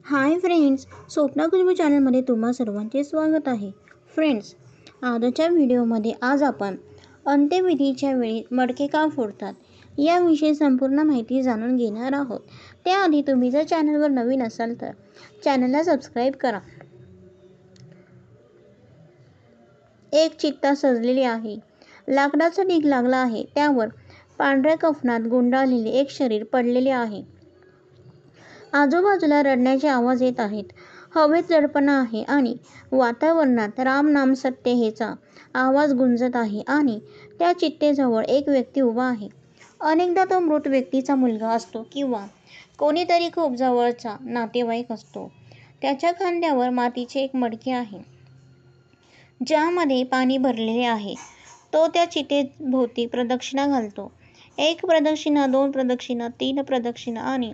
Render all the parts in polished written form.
Hi friends, Swapna Khushboo चॅनलमध्ये तुम्हा सर्वांचे स्वागत आहे. फ्रेंड्स, आजच्या व्हिडिओमध्ये आज आपण अंत्यविधीच्या वेळी मडके का फोडतात याविषयी संपूर्ण माहिती जाणून घेणार आहोत. त्याआधी तुम्ही जर चॅनलवर नवीन असाल तर चॅनलला सबस्क्राईब करा. एक चित्ता सजलेली आहे. लाकडाचा ढीग लागला आहे. त्यावर पांढऱ्या कफनात गुंडाळलेले एक शरीर पडलेले आहे. आजूबाजूला रडण्याचे आवाज येत आहेत. हवेत जडपणा आहे आणि वातावरणात राम नाम सत्य हेचा आवाज गुंजत आहे आणि त्या चितेजवळ एक व्यक्ती उभा आहे. अनेकदा तो मृत व्यक्तीचा मुलगा असतो किंवा कोणीतरी खूप जवळचा नातेवाईक असतो. त्याच्या खांद्यावर मातीचे एक मडके आहे ज्यामध्ये पाणी भरलेले आहे. तो त्या चितेभोवती प्रदक्षिणा घालतो. 1 प्रदक्षिणा, 2 प्रदक्षिणा, 3 प्रदक्षिणा आणि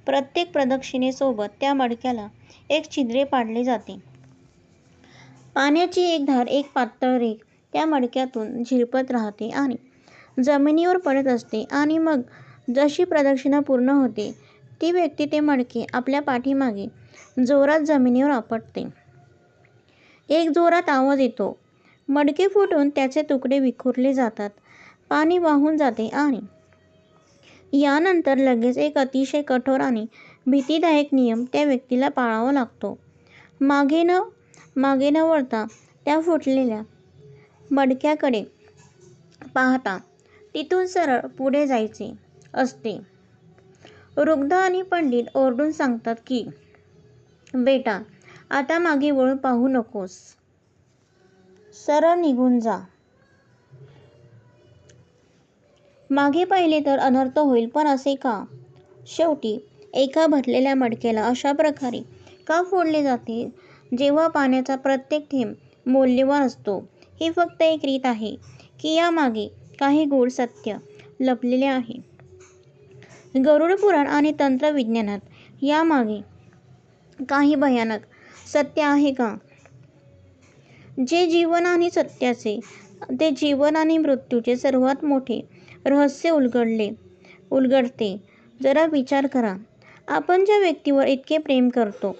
प्रत्येक प्रदक्षिणेसोबत त्या मडक्याला एक छिद्रे पाडले जाते. पाण्याची एक धार, एक पातळ रेघ त्या मडक्यातून झिरपत राहते आणि जमिनीवर पडत असते आणि मग जशी प्रदक्षिणा पूर्ण होते ती व्यक्ती ते मडके आपल्या पाठीमागे जोरात जमिनीवर आपटते. एक जोरात आवाज येतो. मडके फुटून त्याचे तुकडे विखुरले जातात. पाणी वाहून जाते आणि यानंतर लगेच एक अतिशय कठोर आणि भीतीदायक नियम त्या व्यक्तीला पाळावा लागतो. मागे न वळता त्या फुटलेल्या मडक्याकडे पाहता तिथून सरळ पुढे जायचे असते. रुग्ध आणि पंडित ओरडून सांगतात की, बेटा, आता मागे वळून पाहू नकोस. सरळ निघून जा. मागे पाहिले तर अनर्थ होईल. पण असे का? शेवटी एका भरलेल्या मडक्याला अशा प्रकारे का फोडले जाते जेव्हा पाण्याचा प्रत्येक थेंब मौल्यवान असतो? ही फक्त एक रीत आहे की यामागे काही गूढ सत्य लपलेले आहे? गरुड पुराण आणि तंत्रविज्ञानात यामागे काही भयानक सत्य आहे का? जे जीवन आणि मृत्यूचे सर्वात मोठे रहस्य उलगडते. जरा विचार करा. आपण ज्या व्यक्तीवर इतके प्रेम करतो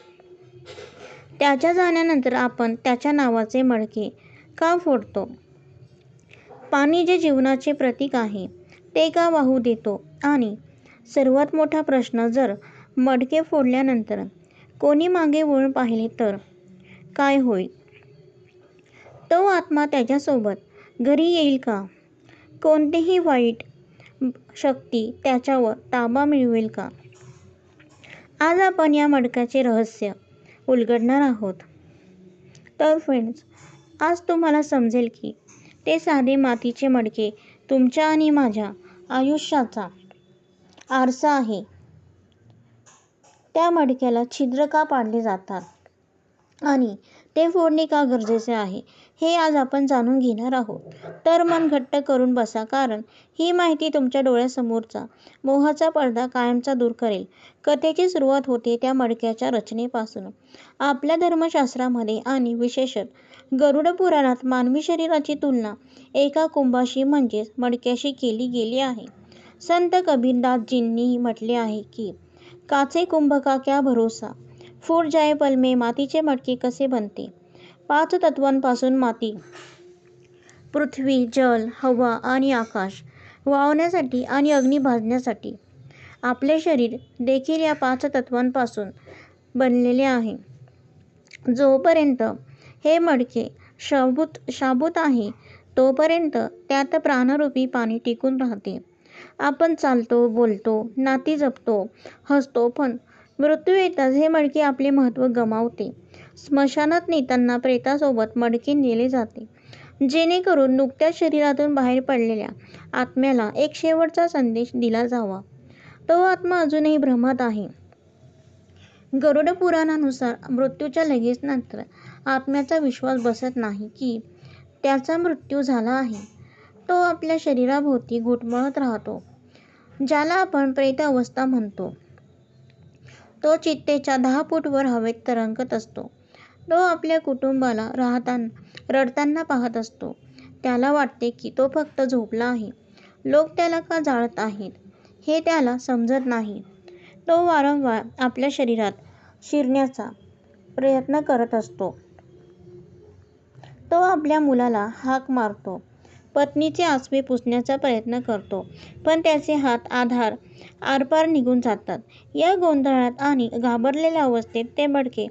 त्याच्या जाण्यानंतर आपण त्याच्या नावाचे मडके का फोडतो? पाणी जे जीवनाचे प्रतीक आहे ते का वाहू देतो? आणि सर्वात मोठा प्रश्न, जर मडके फोडल्यानंतर कोणी मागे वळून पाहिले तर काय होईल? तो आत्मा त्याच्यासोबत घरी येईल का? कोणतीही वाईट शक्ती त्याच्यावर ताबा मिळवेल का? आज आपण या मडक्याचे रहस्य उलगडणार आहोत. तर फ्रेंड्स, आज तुम्हाला समजेल की ते साधे मातीचे मडके तुमच्या आणि माझ्या आयुष्याचा आरसा आहे. त्या मडक्याला छिद्र का पाडले जातात आणि ते फोडणे का गरजेचे आहे हे आज आपण जाणून घेणार आहोत. तर मन घट्ट करून बसा, कारण ही माहिती तुमच्या डोळ्यासमोरचा मोहाचा पडदा कायमचा दूर करेल. कथेची सुरुवात होते त्या मडक्याच्या रचनेपासून. आपल्या धर्मशास्त्रामध्ये आणि विशेषतः गरुड पुराणात मानवी शरीराची तुलना एका कुंभाशी म्हणजेच मडक्याशी केली गेली आहे. संत कबीरदासजींनी म्हटले आहे की, काचे कुंभ का क्या भरोसा, फूट जाए पल में मातीचे मडके कसे बनते. 5 तत्वांपासून माती, पृथ्वी, जल, हवा आणि आकाश वाहवण्यासाठी आणि अग्नी भाजण्यासाठी. आपले शरीर देखील या 5 तत्वांपासून बनलेले आहे. जोपर्यंत हे मडके शाबूत आहे तोपर्यंत त्यात प्राणरूपी पाणी टिकून राहते. आपण चालतो, बोलतो, नाती जपतो, हसतो, पण मृत्यू येताच हे मडके आपले महत्त्व गमावते. स्मशानात नेताना प्रेतासोबत मडके नेले जाते, जेणेकरून नुकत्याच शरीरातून बाहेर पडलेल्या आत्म्याला एक शेवटचा संदेश दिला जावा. तो आत्मा अजूनही भ्रमात आहे. गरुड पुराणानुसार मृत्यूच्या लगेच नंतर आत्म्याचा विश्वास बसत नाही की त्याचा मृत्यू झाला आहे. तो आपल्या शरीराभोवती घुटमळत राहतो, ज्याला आपण प्रेत अवस्था म्हणतो. तो चितेच्या 10 फूट वर हवेत तरंगत असतो. तो आपल्या कुटुंबाला रडताना पाहत असतो. त्याला वाटते की तो फक्त झोपला आहे. लोक त्याला का जाळत आहेत हे त्याला समजत नाही. तो वारंवार आपल्या शरीरात शिरण्याचा प्रयत्न करत असतो. तो आपल्या मुलाला हाक मारतो, पत्नीचे आसवे पुसण्याचा प्रयत्न करतो, पण त्याचे हात आरपार निघून जातात. या गोंधळात आणि घाबरलेल्या अवस्थेत ते मडके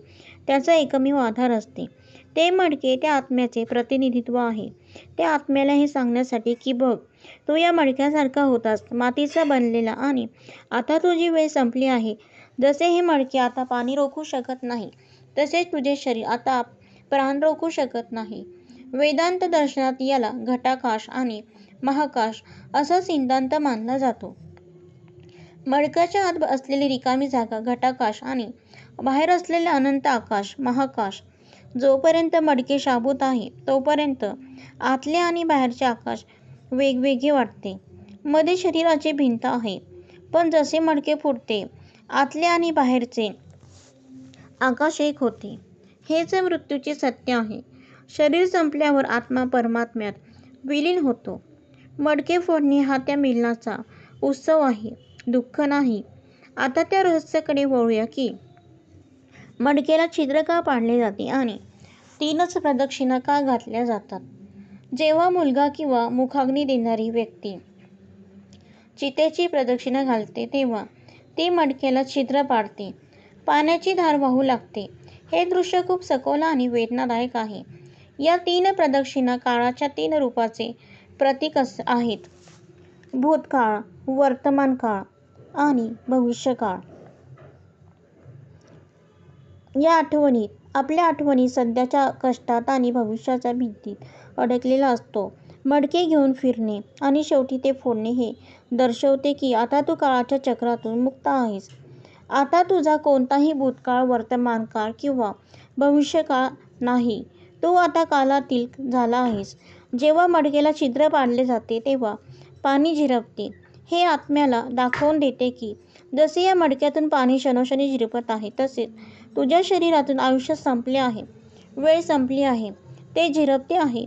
त्याचा एकमेव आधार असते. ते मडके त्या आत्म्याचे प्रतिनिधित्व आहे. त्या आत्म्याला हे सांगण्यासाठी की बघ, तू या मडक्यासारखा होतास, मातीचा बनलेला, आणि आता तुझी वेळ संपली आहे. जसे हे मडके आता पाणी रोखू शकत नाही, तसेच तुझे शरीर आता प्राण रोखू शकत नाही. वेदांत दर्शनात याला घटाकाश आणि महाकाश असा सिद्धांत मानला जातो. मडक्याच्या आत असलेली रिकामी जागा घटाकाश आणि बाहेर असलेले अनंत आकाश महाकाश. जोपर्यंत मडके शाबूत आहे तोपर्यंत आतले आणि बाहेरचे आकाश वेगवेगळे वाटते. मध्ये शरीराची भिंत आहे, पण जसे मडके फुटते आतले आणि बाहेरचे आकाश एक होते. हेच मृत्यूचे सत्य आहे. शरीर संपल्यावर आत्मा परमात्म्यात विलीन होतो. मडके फोडणे हा त्या मिलनाचा उत्सव आहे, दुःख नाही. आता त्या रहस्याकडे वळूया की मडक्याला छिद्र का पाडले जाते आणि 3च प्रदक्षिणा का घातल्या जातात. जेव्हा मुलगा किंवा मुखाग्नी देणारी व्यक्ती चितेची प्रदक्षिणा घालते तेव्हा ती मडक्याला छिद्र पाडते, पाण्याची धार वाहू लागते. हे दृश्य खूप सखोल आणि वेदनादायक आहे. या 3 प्रदक्षिणा काळाच्या 3 रूपाचे प्रतीक आहेत: भूतकाळ, वर्तमान काळ आणि भविष्यकाळ. या आपल्या आठवणी सध्याच्या कष्टात आणि भविष्याच्या भीतीत अडकलेला असतो. मडके घेऊन फिरणे आणि शेवटी ते फोडणे हे दर्शवते की आता तू काळाच्या चक्रातून मुक्त आहेस. आता तुझा कोणताही भूतकाळ, वर्तमानकाळ किंवा भविष्यकाळ नाही. तू आता कालातीत झाला आहेस. जेव्हा मडक्याला छिद्र पाडले जाते तेव्हा पाणी झिरपते. हे आत्म्याला दाखवून देते की जसे या मडक्यातून पाणी क्षणोक्षणी झिरपत आहे, तसेच तुझ्या शरीरातून आयुष्य संपले आहे, वेळ संपली आहे, ते झिरपते आहे.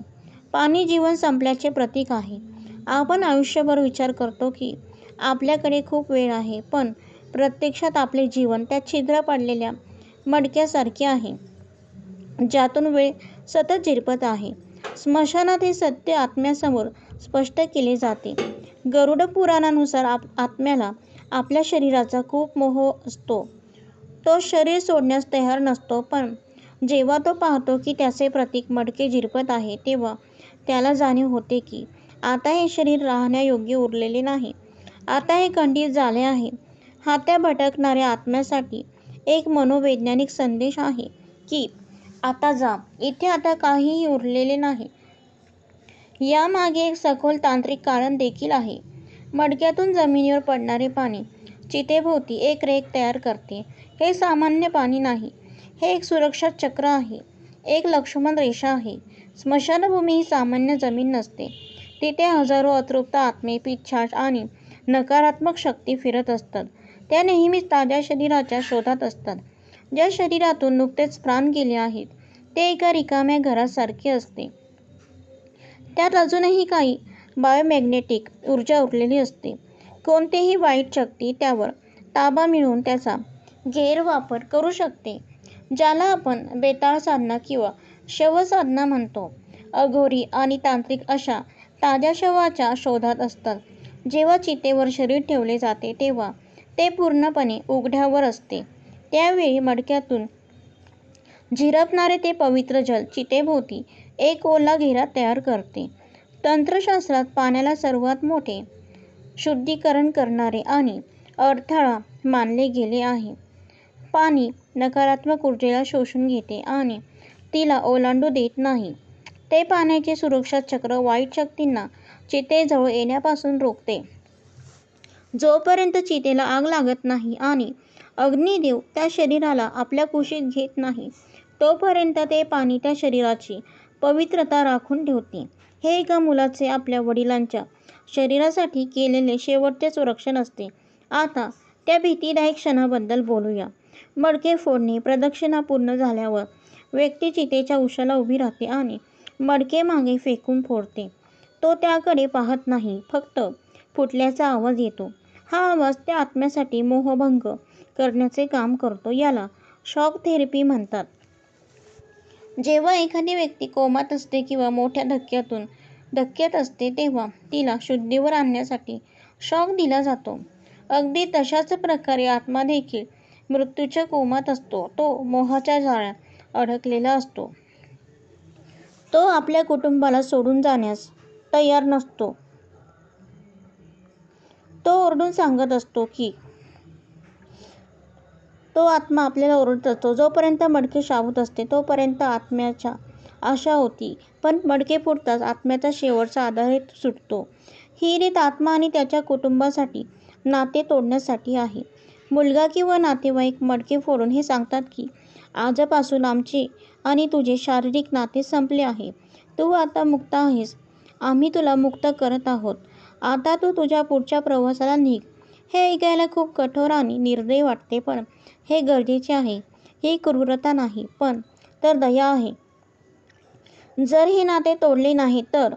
पाणी जीवन संपल्याचे प्रतीक आहे. आपण आयुष्यभर विचार करतो की आपल्याकडे खूप वेळ आहे, पण प्रत्यक्षात आपले जीवन त्या छिद्र पडलेल्या मडक्यासारखे आहे, ज्यातून वेळ सतत झिरपत आहे. स्मशानात हे सत्य आत्म्यासमोर स्पष्ट केले जाते. गरुड पुराणानुसार आत्म्याला आपल्या शरीराचा खूप मोह असतो. तो शरीर सोडण्यास तयार नसतो, पण जेव्हा तो पाहतो की त्याचे प्रतीक मडके झिरपत आहे तेव्हा त्याला जाणीव होते की आता हे शरीर राहण्यायोग्य उरलेले नाही. आता हे खंडित झाले आहे. हा त्या भटकणाऱ्या आत्म्यासाठी एक मनोवैज्ञानिक संदेश आहे की आता जा, इथे आता काहीही उरलेले नाही. यामागे एक सखोल तांत्रिक कारण देखील आहे. मडक्यातून जमिनीवर पडणारे पाणी चितेभोवती एक रेघ तयार करते. हे सामान्य पाणी नाही, हे एक सुरक्षा चक्र आहे, एक लक्ष्मण रेषा आहे. स्मशानभूमी ही सामान्य जमीन नसते. तिथे हजारो अतृप्त आत्मे, पिशाच आणि नकारात्मक शक्ती फिरत असतात. त्या नेहमीच ताज्या शरीराच्या शोधात असतात. ज्या शरीरातून नुकतेच प्राण गेले आहेत ते एका रिकाम्या घरासारखे असते. त्यात अजूनही काही बायोमॅग्नेटिक ऊर्जा उरलेली असते. कोणतीही वाईट शक्ती त्यावर ताबा मिळवून त्याचा गैरवापर करू शकते, ज्याला आपण बेताळ साधना किंवा शवसाधना म्हणतो. अघोरी आणि तांत्रिक अशा ताज्या शवाच्या शोधात असतात. जेव्हा चितेवर शरीर ठेवले जाते तेव्हा ते पूर्णपणे उघड्यावर असते. त्यावेळी मडक्यातून झिरपणारे ते पवित्र जल चितेभोवती एक ओला घेरा तयार करते. तंत्रशास्त्रात पाण्याला सर्वात मोठे शुद्धीकरण करणारे आणि अडथळा मानले गेले आहे. पाणी नकारात्मक ऊर्जेला शोषून घेते आणि तिला ओलांडू देत नाही. ते पाण्याचे सुरक्षा चक्र वाईट शक्तींना चितेजवळ येण्यापासून रोखते. जोपर्यंत चितेला आग लागत नाही आणि अग्निदेव त्या शरीराला आपल्या कुशीत घेत नाही, तोपर्यंत ते पाणी त्या शरीराची पवित्रता राखून ठेवते. हे एका मुलाचे आपल्या वडिलांच्या शरीरासाठी केलेले शेवटचे संरक्षण असते. आता त्या भीतीदायक क्षणाबद्दल बोलूया. मडके फोडणे प्रदक्षिणा पूर्ण झाल्यावर व्यक्ती चितेच्या उशाला उभी राहते आणि मडके मागे फेकून फोडते. तो त्याकडे पाहत नाही, फक्त फुटल्याचा आवाज येतो. हा आवाज त्या आत्म्यासाठी मोहभंग करण्याचे काम करतो. याला शॉक थेरपी म्हणतात. जेव्हा एखादी व्यक्ती कोमात असते किंवा मोठ्या धक्क्यात असते तेव्हा तिला शुद्धीवर आणण्यासाठी शॉक दिला जातो. अगदी तशाच प्रकारे आत्मा देखील मृत्यूच्या कोमात असतो. तो मोहाच्या जाळ्यात अडकलेला असतो. तो आपल्या कुटुंबाला सोडून जाण्यास तयार नसतो. तो ओरडून सांगत असतो की तो आत्मा आपल्याला ओरडत असतो. जोपर्यंत मडके शाबूत असते तोपर्यंत आत्म्याच्या आशा होती, पण मडके फुटताच आत्म्याचा शेवटचा आधार सुटतो. ही रीत आत्मा आणि त्याच्या कुटुंबासाठी नाते तोडण्यासाठी आहे. मुलगा किंवा नातेवाईक मडके फोडून हे सांगतात की आजपासून आमचे आणि तुझे शारीरिक नाते संपले आहे. तू आता मुक्त आहेस. आम्ही तुला मुक्त करत आहोत. आता तू तुझ्या पुढच्या प्रवासाला निघ. हे ऐकायला खूप कठोर आणि निर्दयी वाटते, पण हे गरजेचे आहे. ही क्रूरता नाही, पण तर दया आहे. जर हे नाते तोडले नाही तर,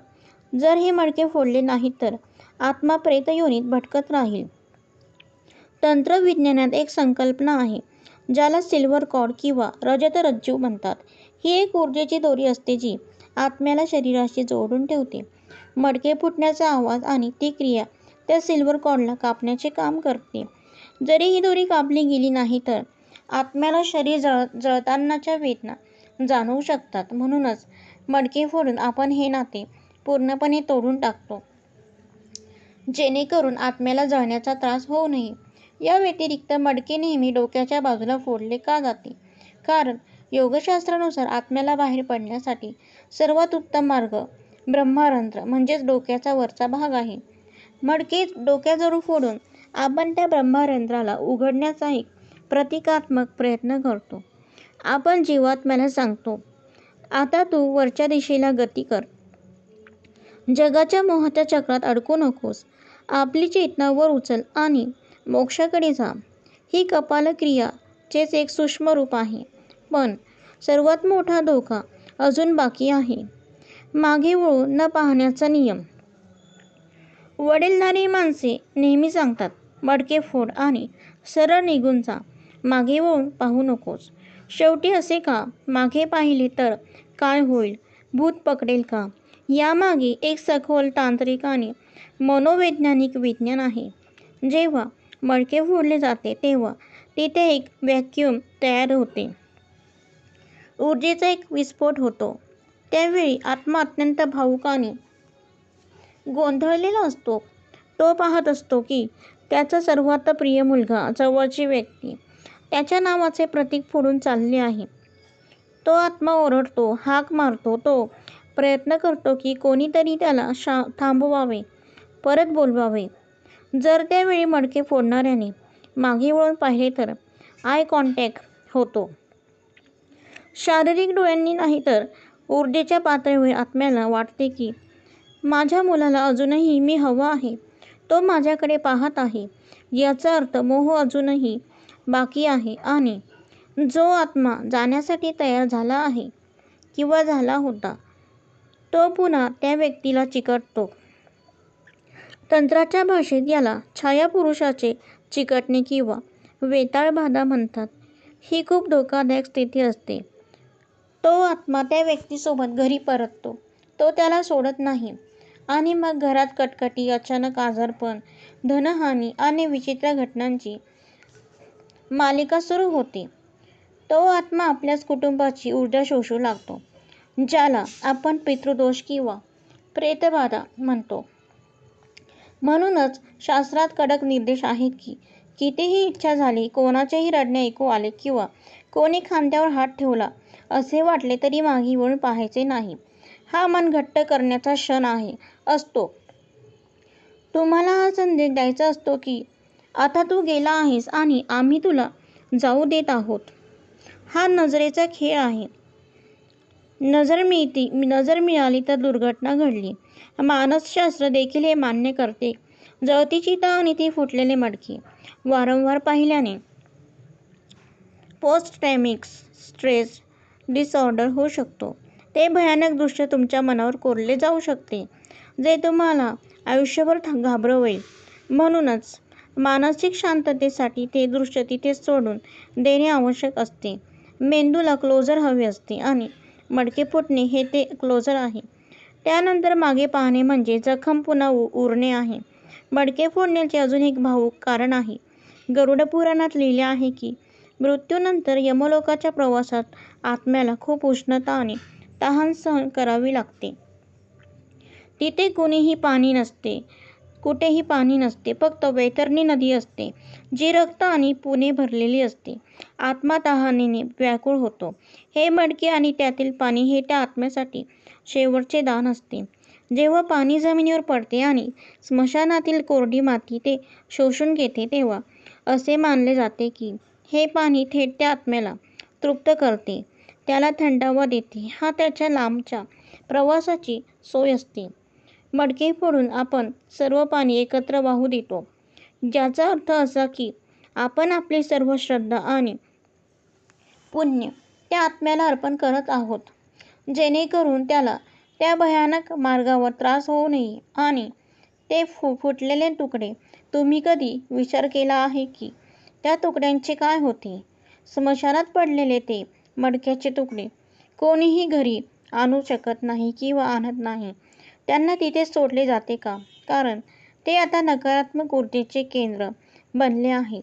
जर हे मडके फोडले नाहीत तर आत्मा प्रेतयोनीत भटकत राहील. तंत्रविज्ञानात एक संकल्पना आहे ज्याला सिल्वर कॉर्ड किंवा रजत रज्जू म्हणतात. ही एक ऊर्जेची दोरी असते जी आत्म्याला शरीराशी जोडून ठेवते. मडके फुटण्याचा आवाज आणि ती क्रिया त्या सिल्वर कॉर्डला कापण्याचे काम करते. जरी ही दोरी कापली गेली नाही तर आत्म्याला शरीर जळतानाच्या वेदना जाणवू शकतात. म्हणूनच मडके फोडून आपण हे नाते पूर्णपणे तोडून टाकतो, जेणेकरून आत्म्याला जळण्याचा त्रास होऊ नये. या व्यतिरिक्त मडके नेहमी डोक्याच्या बाजूला फोडले का जाते? कारण योगशास्त्रानुसार आत्म्याला बाहेर पडण्यासाठी सर्वात उत्तम मार्ग ब्रह्मरंध्र म्हणजेच डोक्याचा वरचा भाग आहे. मडके डोक्याजवळ फोडून आपण त्या ब्रह्मरंध्राला उघडण्याचा एक प्रतिकात्मक प्रयत्न करतो. आपण जीवात्म्याला सांगतो, आता तू वरच्या दिशेला गती कर. जगाच्या मोहाच्या चक्रात अडकू नकोस. आपली चेतना वर उचल आणि मोक्षाकडे जा. ही कपालक्रियाचेच एक सूक्ष्म रूप आहे. पण सर्वात मोठा धोका अजून बाकी आहे. मागे वळून न पाहण्याचा नियम. वडीलधारी माणसे नेहमी सांगतात, मडके फोड आणि सरळ निघून जा. मागे वळून पाहू नकोस. शेवटी असे का? मागे पाहिले तर काय होईल? भूत पकडेल का? यामागे एक सखोल तांत्रिक आणि मनोवैज्ञानिक विज्ञान आहे. जेव्हा मडके फोडले जाते तेव्हा तिथे एक व्हॅक्यूम तयार होते. ऊर्जेचा एक विस्फोट होतो. त्यावेळी आत्मा अत्यंत भावुक आणि गोंधळलेला असतो. तो पाहत असतो की त्याचा सर्वात प्रिय मुलगा, जवळची व्यक्ती त्याच्या नावाचे प्रतीक फोडून चालले आहे. तो आत्मा ओरडतो, हाक मारतो. तो प्रयत्न करतो की कोणीतरी त्याला थांबवावे, परत बोलवावे. जर त्यावेळी मडके फोडणाऱ्याने मागे वळून पाहिले तर आय कॉन्टॅक्ट होतो. शारीरिक डोळ्यांनी नाही तर ऊर्जेच्या पातळीवर आत्म्याला वाटते की माझ्या मुलाला अजूनही मी हवा आहे. तो माझ्याकडे पाहत आहे. याचा अर्थ मोह अजूनही बाकी आहे आणि जो आत्मा जाण्यासाठी तयार झाला आहे किंवा झाला होता तो पुन्हा त्या व्यक्तीला चिकटतो. तंत्राच्या भाषेत याला छायापुरुषाचे चिकटणे किंवा वेताळ बाधा म्हणतात. ही खूप धोकादायक स्थिती असते. तो आत्मा त्या व्यक्तीसोबत घरी परततो. तो त्याला सोडत नाही आणि मग घरात कटकटी, अचानक आजारपण, धनहानी आणि विचित्र घटनांची मालिका सुरू होते. तो आत्मा आपल्याच कुटुंबाची ऊर्जा शोषू लागतो, ज्याला आपण पितृदोष किंवा प्रेतबाधा म्हणतो. म्हणूनच शास्त्रात कडक निर्देश आहेत की कितीही इच्छा झाली, कोणाचेही रडणे ऐकू आले किंवा कोणी खांद्यावर हात ठेवला असे वाटले तरी मागे वळून पाहायचे नाही. हा मन घट्ट करण्याचा क्षण असतो. तुम्हाला हा संदेश द्यायचा असतो की आता तू गेला आहेस आणि आम्ही तुला जाऊ देत आहोत. हा नजरेचा खेळ आहे. नजर मिळाली तर दुर्घटना घडली. मानसशास्त्र देखील हे मान्य करते. जळती चिता आणि ती फुटलेले मडके वारंवार पाहिल्याने पोस्ट ट्रॉमेटिक स्ट्रेस डिसऑर्डर होऊ शकतो. ते भयानक दृश्य तुमच्या मनावर कोरले जाऊ शकते, जे तुम्हाला आयुष्यभर घाबरवेल. म्हणूनच मानसिक शांततेसाठी ते दृश्य तिथेच सोडून देणे आवश्यक असते. मेंदूला क्लोजर हवे असते आणि मडके फुटणे हे ते क्लोजर आहे. त्यानंतर मागे पाहणे म्हणजे जखम पुन्हा उरणे आहे. मडके फोडण्याचे अजून एक भावूक कारण आहे. गरुड पुराणात लिहिले आहे की मृत्यूनंतर यमलोकाच्या प्रवासात आत्म्याला खूप उष्णता आणि तहान सहन करावी लागते. तिथे कुठेही पाणी नसते, फक्त वैतरणी नदी असते, जी रक्त आणि पुणे भरलेली असते. आत्मा तहानेने व्याकुळ होतो. हे मडके आणि त्यातील पाणी हे त्या आत्म्यासाठी शेवटचे दान असते. जेव्हा पाणी जमिनीवर पडते आणि स्मशानातील कोरडी माती ते शोषून घेते, तेव्हा असे मानले जाते की हे पाणी थेट त्या आत्म्याला तृप्त करते, त्याला थंडावा देते. हा त्याच्या लांबच्या प्रवासाची सोय असते. मडके फोडून आपण सर्व पाणी एकत्र वाहू देतो, ज्याचा अर्थ असा की आपण आपली सर्व श्रद्धा आणि पुण्य त्या आत्म्याला अर्पण करत आहोत, जेणेकरून त्याला त्या भयानक मार्गावर त्रास होऊ नये. आणि ते फुटलेले तुकडे, तुम्ही कधी विचार केला आहे की त्या तुकड्यांचे काय होते? स्मशानात पडलेले ते मडक्याचे तुकडे कोणीही घरी आणू शकत नाही किंवा आणत नाही. त्यांना तिथेच सोडले जाते का? कारण ते आता नकारात्मक ऊर्जेचे केंद्र बनले आहेत.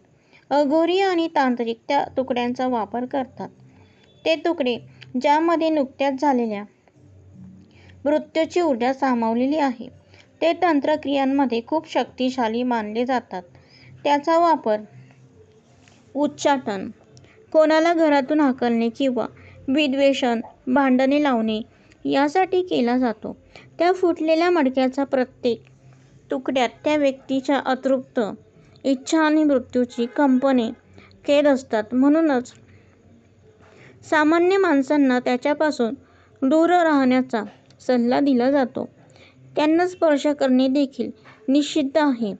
अघोरी आणि तांत्रिक त्या तुकड्यांचा वापर करतात. ते तुकडे ज्यामध्ये नुकत्याच झालेल्या मृत्यूची ऊर्जा सामावलेली आहे, ते तंत्रक्रियांमध्ये खूप शक्तिशाली मानले जातात. त्याचा वापर उच्चाटन, कोणाला घरातून हाकलणे किंवा विद्वेषण, भांडणे लावणे यासाठी केला जातो. त्या फुटलेल्या मडक्याच्या प्रत्येक तुकड्यात त्या व्यक्तीच्या अतृप्त इच्छा आणि मृत्यूची कंपने कैद असतात. म्हणूनच सामान्य माणसांना त्याच्यापासून दूर राहण्याचा सल्ला दिला जातो. त्यांना स्पर्श करणे देखील निषिद्ध आहे.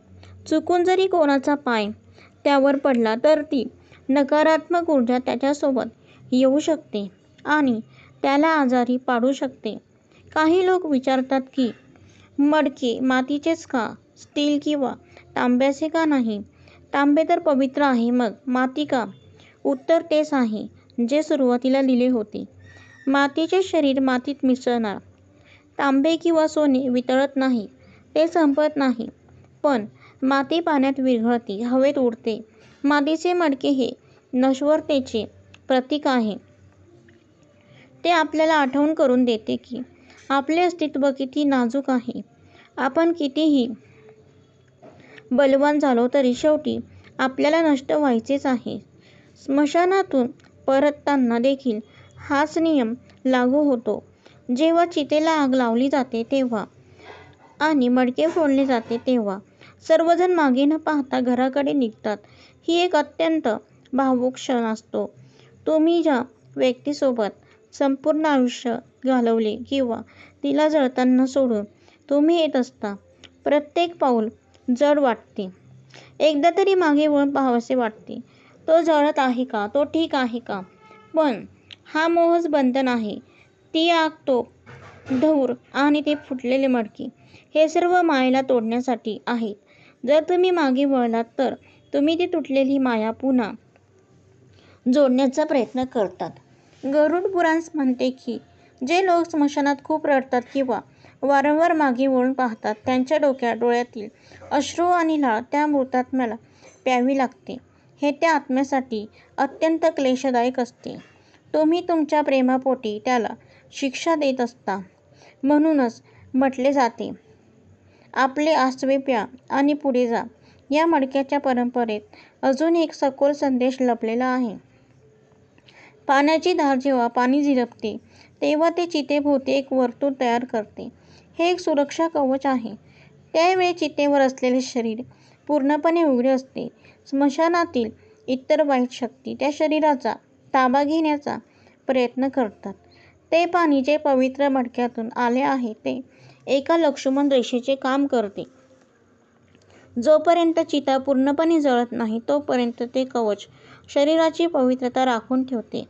चुकून जरी कोणाचा पाय त्यावर पडला तर ती नकारात्मक ऊर्जा त्याच्यासोबत येऊ शकते आणि त्याला आजारी पाडू शकते. काही लोक विचारतात की मडके मातीचेच का, स्टील किंवा तांब्याचे का नाही? तांबे तर पवित्र आहे, मग माती का? उत्तर तेच आहे जे सुरुवातीला दिले होते. मातीचे शरीर मातीत मिसळणार. तांबे किंवा सोने वितळत नाही, ते संपत नाही, पण माती पाण्यात विरघळते, हवेत उडते. मातीचे मडके हे नश्वरतेचे प्रतीक आहे. ते आपल्याला आठवण करून देते की आपले अस्तित्व किती नाजूक आहे. आपण कितीही बलवान झालो तरी शेवटी आपल्याला नष्ट व्हायचेच आहे. स्मशानातून परतताना देखील हाच नियम लागू होतो. जेव्हा चितेला आग लावली जाते तेव्हा आणि मडके फोडले जाते तेव्हा सर्वजण मागे न पाहता घराकडे निघतात. ही एक अत्यंत भावूक क्षण असतो. तुम्ही ज्या व्यक्तीसोबत संपूर्ण आयुष्य घालवले किंवा तिला जळताना सोडून तुम्ही येत असता, प्रत्येक पाऊल जड वाटते. एकदा तरी मागे वळून पाहावेसे वाटते. तो जळत आहे का? तो ठीक आहे का? पण हा मोहच बंधन आहे. ती आग, तो धूर आणि ते फुटलेले मडके हे सर्व मायेला तोडण्यासाठी आहेत. जर तुम्ही मागे वळलात तर तुम्ही ती तुटलेली माया पुन्हा जोडण्याचा प्रयत्न करतात. गरुड पुराण म्हणते की जे लोक स्मशानात खूप रडतात किंवा वारंवार मागे वळून पाहतात, त्यांच्या डोळ्यातील अश्रू आणि लाळ त्या मृतात्म्याला प्यावी लागते. हे त्या आत्म्यासाठी अत्यंत क्लेशदायक असते. तुम्ही तुमच्या प्रेमापोटी त्याला शिक्षा देत असता. म्हणूनच म्हटले जाते, आपले आसवे प्या आणि पुढे जा. या मडक्याच्या परंपरेत अजून एक सखोल संदेश लपलेला आहे. पाण्याची धार जेव्हा पाणी झिरपते तेव्हा ते चितेभोवती एक वर्तुळ तयार करते. हे एक सुरक्षा कवच आहे. त्यावेळी चितेवर असलेले शरीर पूर्णपणे उघडे असते. स्मशानातील इतर वाईट शक्ती त्या शरीराचा ताबा घेण्याचा प्रयत्न करतात. ते पाणी जे पवित्र मडक्यातून आले आहे ते एका लक्ष्मण रेषेचे काम करते. जोपर्यंत चिता पूर्णपणे जळत नाही तोपर्यंत ते कवच शरीराची पवित्रता राखून ठेवते.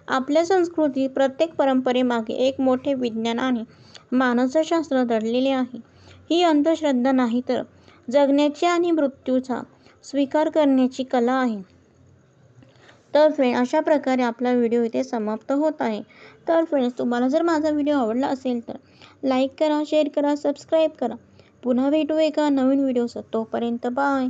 आपल्या संस्कृतीत प्रत्येक परंपरेमागे एक मोठे विज्ञान आणि मानसशास्त्र दडलेले आहे. ही अंधश्रद्धा नाही तर जगण्याची आणि मृत्यूचा स्वीकार करण्याची कला आहे. तर फ्रेंड, अशा प्रकारे आपला व्हिडिओ इथे समाप्त होत आहे. तर फ्रेंड्स, तुम्हाला जर माझा व्हिडिओ आवडला असेल तर लाईक करा, शेअर करा, सबस्क्राईब करा. पुन्हा भेटू एका नवीन व्हिडिओसोबत. तोपर्यंत बाय.